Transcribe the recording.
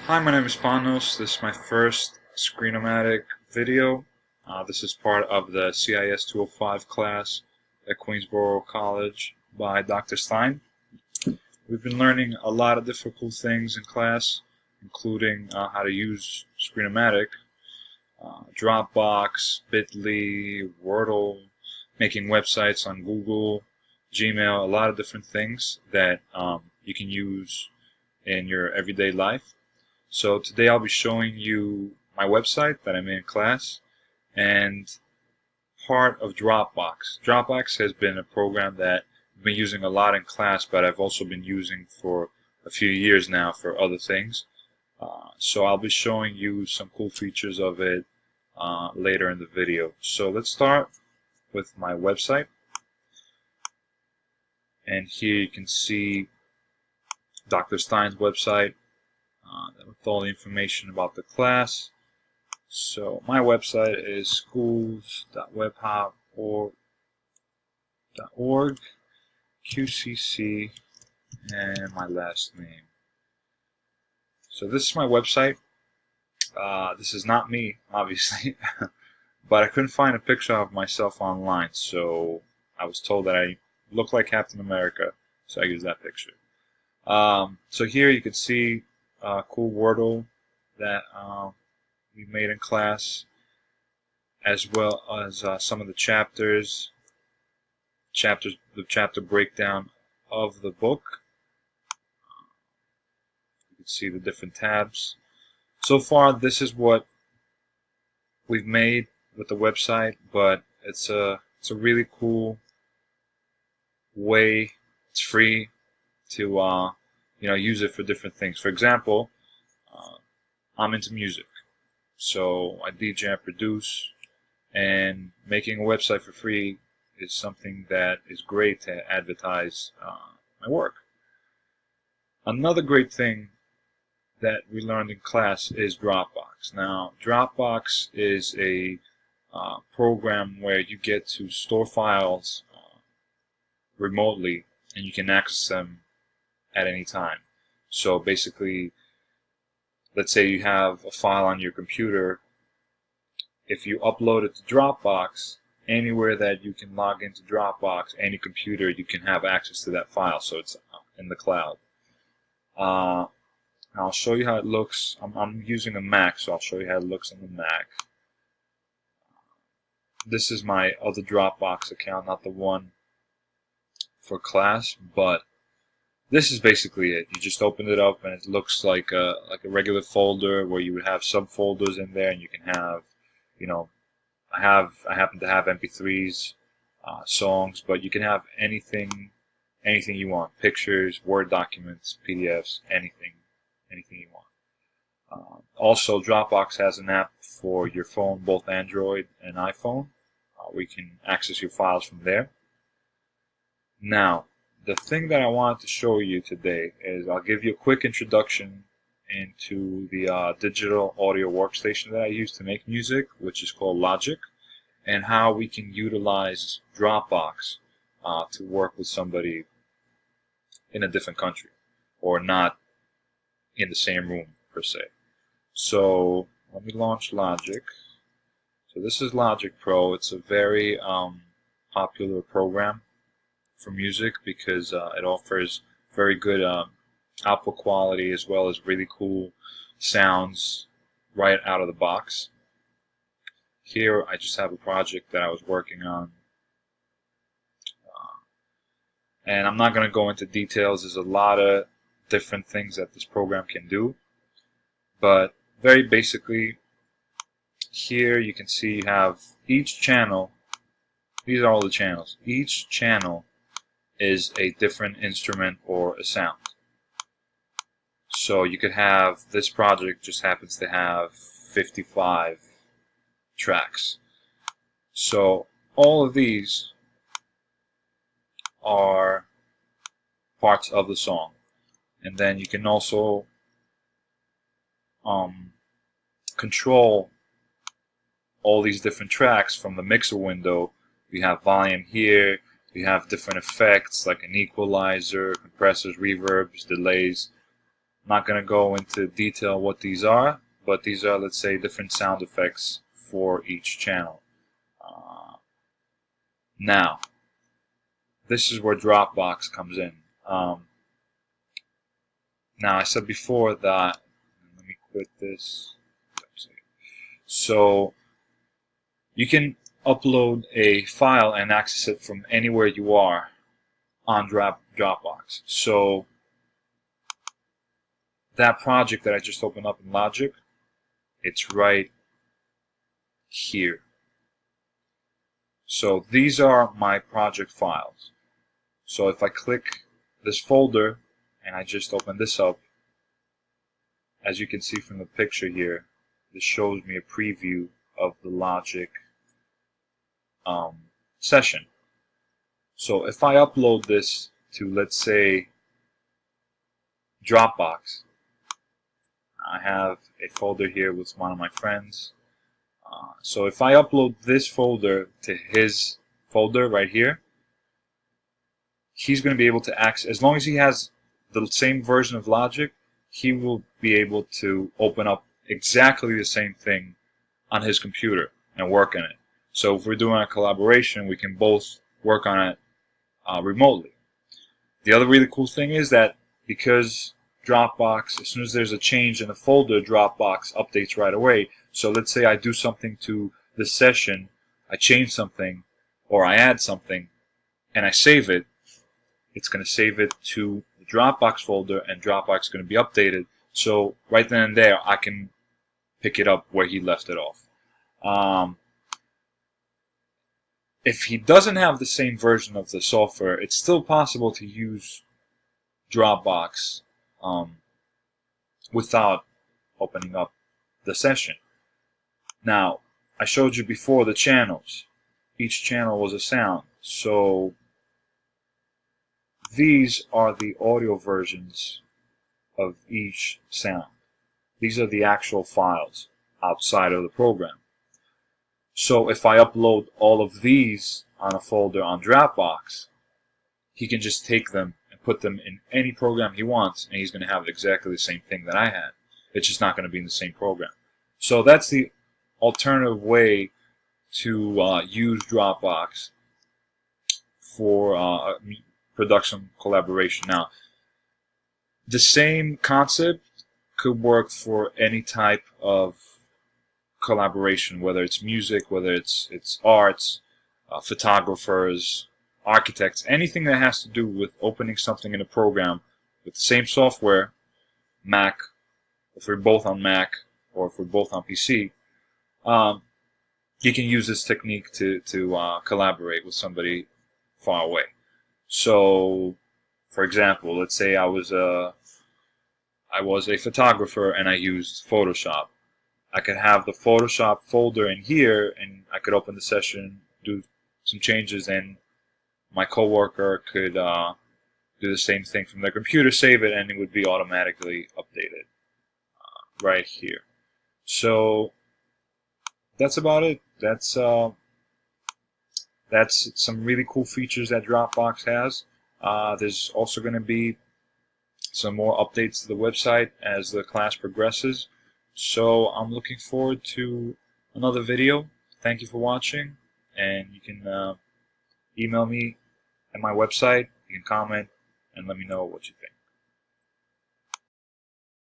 Hi, my name is Panos. This is my first Screenomatic video. This is part of the CIS 205 class at Queensborough College by Dr. Stein. We've been learning a lot of difficult things in class, including how to use Screenomatic, Dropbox, Bitly, Wordle, making websites on Google, Gmail, a lot of different things that you can use in your everyday life. So today I'll be showing you my website that I made in class and part of Dropbox. Dropbox has been a program that I've been using a lot in class, but I've also been using for a few years now for other things. So I'll be showing you some cool features of it later in the video. So let's start with my website. And here you can see Dr. Stein's website with all the information about the class. So my website is schools.webhop.org, QCC, and my last name. So this is my website. This is not me, obviously, but I couldn't find a picture of myself online, so I was told that I look like Captain America, so I used that picture. So here you can see cool Wordle that we made in class, as well as some of the chapters, the chapter breakdown of the book. You can see the different tabs. So far, this is what we've made with the website, but it's a really cool way. It's free to use it for different things. For example, I'm into music, so I DJ and produce, and making a website for free is something that is great to advertise my work. Another great thing that we learned in class is Dropbox. Now, Dropbox is a program where you get to store files remotely, and you can access them at any time. So basically, let's say you have a file on your computer. If you upload it to Dropbox, anywhere that you can log into Dropbox, any computer, you can have access to that file, so it's in the cloud. I'll show you how it looks. I'm using a Mac, so I'll show you how it looks on the Mac. This is my other Dropbox account, not the one for class, but this is basically it. You just open it up and it looks like a regular folder where you would have subfolders in there, and you can have, I happen to have MP3s, songs, but you can have anything you want: pictures, Word documents, PDFs, anything you want. Also, Dropbox has an app for your phone, both Android and iPhone, where you can access your files from there. Now, the thing that I wanted to show you today is I'll give you a quick introduction into the digital audio workstation that I use to make music, which is called Logic, and how we can utilize Dropbox to work with somebody in a different country, or not in the same room per se. So let me launch Logic. So this is Logic Pro. It's a very popular program for music because it offers very good output quality, as well as really cool sounds right out of the box. Here I just have a project that I was working on, and I'm not going to go into details. There's a lot of different things that this program can do, but very basically, here you can see you have each channel. These are all the channels. Each channel is a different instrument or a sound. So you could have, this project just happens to have 55 tracks. So all of these are parts of the song. And then you can also control all these different tracks from the mixer window. You have volume here. You have different effects like an equalizer, compressors, reverbs, delays. Not going to go into detail what these are, but these are, let's say, different sound effects for each channel. Now, this is where Dropbox comes in. Now, I said before that, let me quit this. So, you can upload a file and access it from anywhere you are on Dropbox. So, that project that I just opened up in Logic, it's right here. So these are my project files. So if I click this folder and I just open this up, as you can see from the picture here, this shows me a preview of the Logic session. So if I upload this to, let's say, Dropbox, I have a folder here with one of my friends. So if I upload this folder to his folder right here, he's going to be able to access, as long as he has the same version of Logic, he will be able to open up exactly the same thing on his computer and work on it. So if we're doing a collaboration, we can both work on it remotely. The other really cool thing is that because Dropbox, as soon as there's a change in the folder, Dropbox updates right away. So let's say I do something to the session, I change something, or I add something, and I save it, it's going to save it to the Dropbox folder, and Dropbox is going to be updated. So right then and there, I can pick it up where he left it off. If he doesn't have the same version of the software, it's still possible to use Dropbox without opening up the session. Now, I showed you before the channels. Each channel was a sound. So these are the audio versions of each sound. These are the actual files outside of the program. So if I upload all of these on a folder on Dropbox, he can just take them and put them in any program he wants, and he's going to have exactly the same thing that I had. It's just not going to be in the same program. So that's the alternative way to use Dropbox for production collaboration. Now, the same concept could work for any type of collaboration, whether it's music, whether it's arts, photographers, architects, anything that has to do with opening something in a program with the same software, Mac, if we're both on Mac or if we're both on PC, you can use this technique to collaborate with somebody far away. So, for example, let's say I was a photographer and I used Photoshop. I could have the Photoshop folder in here, and I could open the session, do some changes, and my coworker could do the same thing from their computer, save it, and it would be automatically updated right here. So that's about it. That's some really cool features that Dropbox has. There's also going to be some more updates to the website as the class progresses. So I'm looking forward to another video. Thank you for watching, and you can email me at my website. You can comment and let me know what you think.